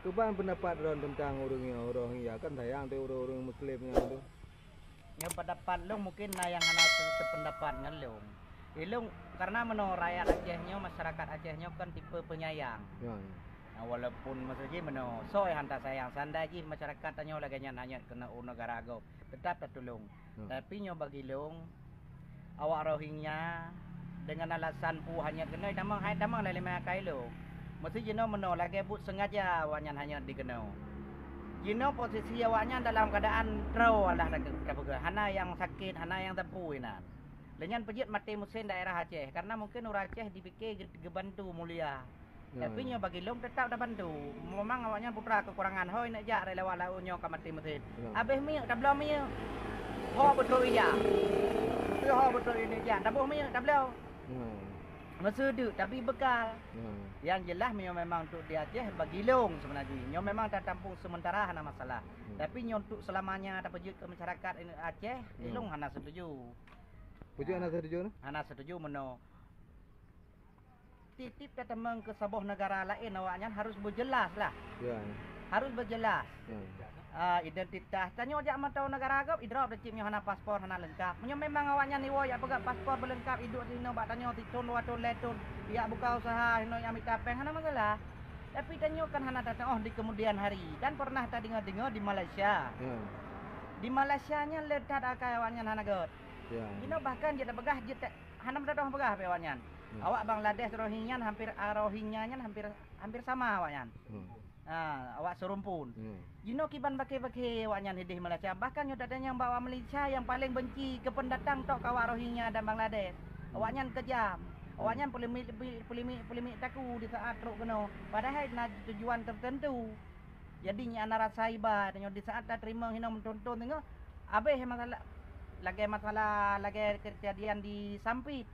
Keban pendapat Ron tentang orang ya kan sayang tu orang Muslim yang tu. Yang pendapat long mungkin yang hana sependapat dengan long. Long karena rakyat Acehnya, masyarakat Acehnya kan tipe penyayang. Ya. Nah, walaupun maksudnya soy hantar sayang sandai ji masyarakat tanya lagi hanya kena negara agop tetap tertolong. Tapi nyo bagi long awak Rohingya dengan alasan hanya kena damang lele makai lo. Mesti jino lagi but sengaja awaknya hanya dikenal. Jino posisi awaknya dalam keadaan terau lah hana yang sakit, hana yang tepu inan. Lenyan pejit mati musim daerah Aceh karena mungkin orang Aceh dipikir gebantu mulia. Tapi nyo bagi long tetap dah bantu. Memang awaknya putra kekurangan hoi nak jak lewat laut nyo ke mati musim. Habis mi tak belum mi. Ho betul iya. Ho betul ini jak. Tak boleh mi tak belum. Masa tu tapi bekal. Yang jelas memang untuk di Aceh bagi long sebenarnya. Nyo memang tak tampung sementara hana masalah. Tapi nyo untuk selamanya tak pejut ke masyarakat Aceh, long hana setuju. Pejut hana setuju? Hana setuju titip teman ke sebuah negara lain awaknya harus berjelas lah. Ya. Harus berjelas. Ya. Identitas. Tanya ajak mantau negara agap, idrap decipnya hana paspor hana lengkap. Menyo memang awaknya ni ya pegat paspor berlengkap hidup di sini bak tanya titun watun letun. Ya buka usaha hino yang minta peng hana masalah. Tapi tanya kan hana datang di kemudian hari. Dan pernah tak dengar di Malaysia. Ya. Di Malaysianya ledat akai awaknya hana got. Ya. Ino bahkan dia begah dia hana mendadah begah awaknya. Awak Bangladesh Rohingya hampir sama awaknya. Awak serumpun. Jino kiban bake-bake awaknya hidih Malaysia. Bahkan yo yang bawa Malaysia yang paling benci ke pendatang tok awak Rohingya dan Bangladesh. Awaknya kejam. Awaknya polemik taku di saat truk kena. Padahal na tujuan tertentu. Jadi nya ana rasa iba di saat tak terima hina mentonton tengok. Habis masalah lagi kejadian di Sampit.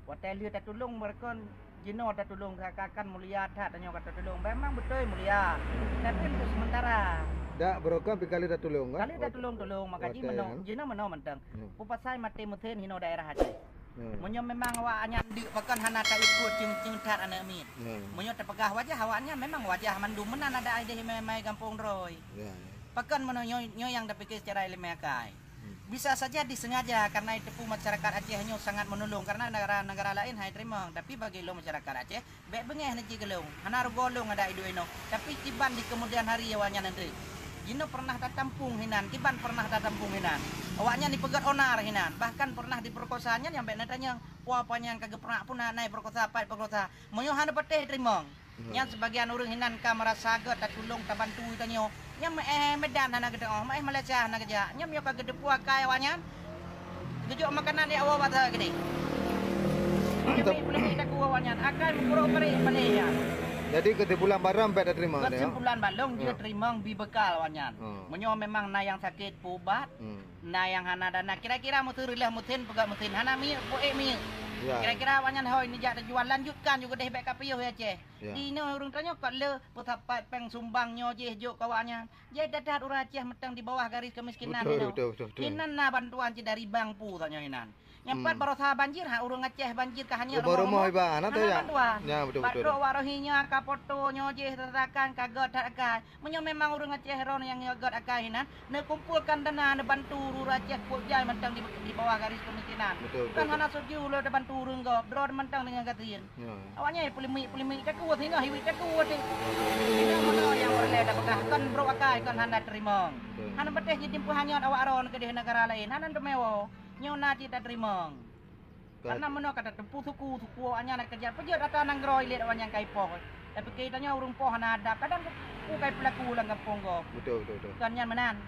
Hotel dia tak tolong mereka Jino tak tolong kakak mulia tak tanya kata tolong memang betul mulia tapi untuk sementara dak berokah kali dah tolong kan kali dah tolong maka Jino mentang pupat saya mati muthen hino daerah Aceh menyo memang awaknya di bahkan hana tak ikut cing tat anak min menyo terpegah wajah awaknya memang wajah mandum menan ada ide mai kampung roy bahkan menyo yang dah fikir secara ilmiah kai. Bisa saja disengaja karena itu masyarakat Acehnya sangat menolong karena negara-negara lain hai terima tapi bagi lo masyarakat Aceh baik bengeh nanti gelung hana golong ada idu ino tapi tiban di kemudian hari awaknya nanti jino pernah tampung hinan tiban pernah tampung hinan awaknya dipegat onar hinan bahkan pernah diperkosanya yang baik natanya apanya yang kagak pernah pun naik perkosa menyo hana pateh terima yang sebagian orang hinan ka merasa agak tak tolong tak bantu tanyo nyam Medan hana gede Malaysia hana kerja nyam yo ka gede puak kai awaknya gejuk makanan dia awak ta gede boleh tak awaknya akan beroperasi Malaysia jadi kesimpulan barang tak terima kesimpulan balong dia terima bi bekal awaknya menyo memang na yang sakit pubat na yang hana dana kira-kira mutu rilah mutin pegat mutin hana mi poe mi kira-kira awaknya hoi ni jak jual lanjutkan juga deh baik kapio ya Aceh. Di ni orang tanya kat le putapat peng sumbangnya je juk kawaknya. Je dadat orang Aceh metang di bawah garis kemiskinan ni. Kinan na bantuan je dari bank pu tanya inan. Nyampat barosa banjir orang Aceh banjir ka hanya rumah iba ana tu ya. Ya betul. Patro warohinya ka fotonyo je tatakan kagot akan. Menyo memang orang Aceh ron yang ngagot akan inan ne kumpulkan dana ne bantu orang Aceh pojai mentang di bawah garis kemiskinan. Kan hana soju lo da bantu urang go drone mentang dengan gatin. Awaknya polemik tak kuat hingga hiwi tak kuat. Ini mana yang boleh dapat kan bro akai kan hana terima. Hana beteh jadi hanya awak ron ke di negara lain. Hana demewo. Nyona tidak terima. Karena mana kata tempuh suku awaknya nak kerja pejat data nang groi lihat awak yang kai poh. Tapi kitanya urung poh hana ada. Kadang ku kai pelaku lang kampung go. Betul. Kan nyan menan.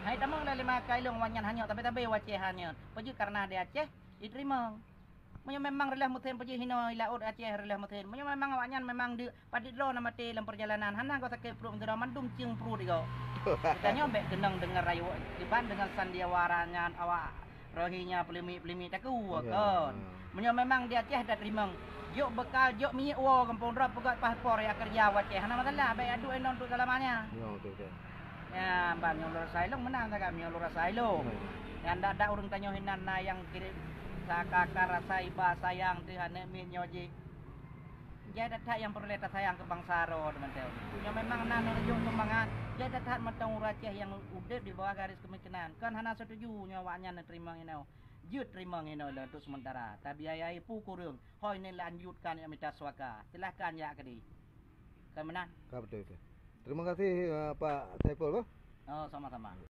Hai tamang dah 5 kai long wanyan hanya tapi Aceh hanya. Pejat karena di Aceh diterima. Menyo memang relah muthen pejat hino laut Aceh relah muthen. Menyo memang awaknya memang di padidro na mati dalam perjalanan. Hana go sakit perut ndera mandum cing perut go. Katanya mbek genang dengar rayu diban dengan sandiawaranya awak Rohingya polemik tak kan. Menyo memang di Aceh dah terima. Jok bekal jok minyak wo kampung drop pegat paspor ya kerja Aceh. Hana masalah baik adu enon untuk selamanya. Ya betul. Ya ban yang lurus sailong menang tak kami yang lurus sailong. Yang ada orang tanya hinan na yang kirim sakaka rasa iba sayang tu hana min nyoji. Jadi tak yang perlu letak sayang ke bangsa ro teman-teman. Yang memang nan rejo kembangan. Jadi tak matang Aceh yang udah di bawah garis kemiskinan. Kan hana setuju nyawanya nerima ngino. Jut terima ngino untuk sementara. Tapi ayai pu kurung. Hoi ni lanjutkan yang minta suaka. Silakan ya kedi. Kan mana? Betul. Terima kasih Pak Saiful, Pak. Oh, sama-sama.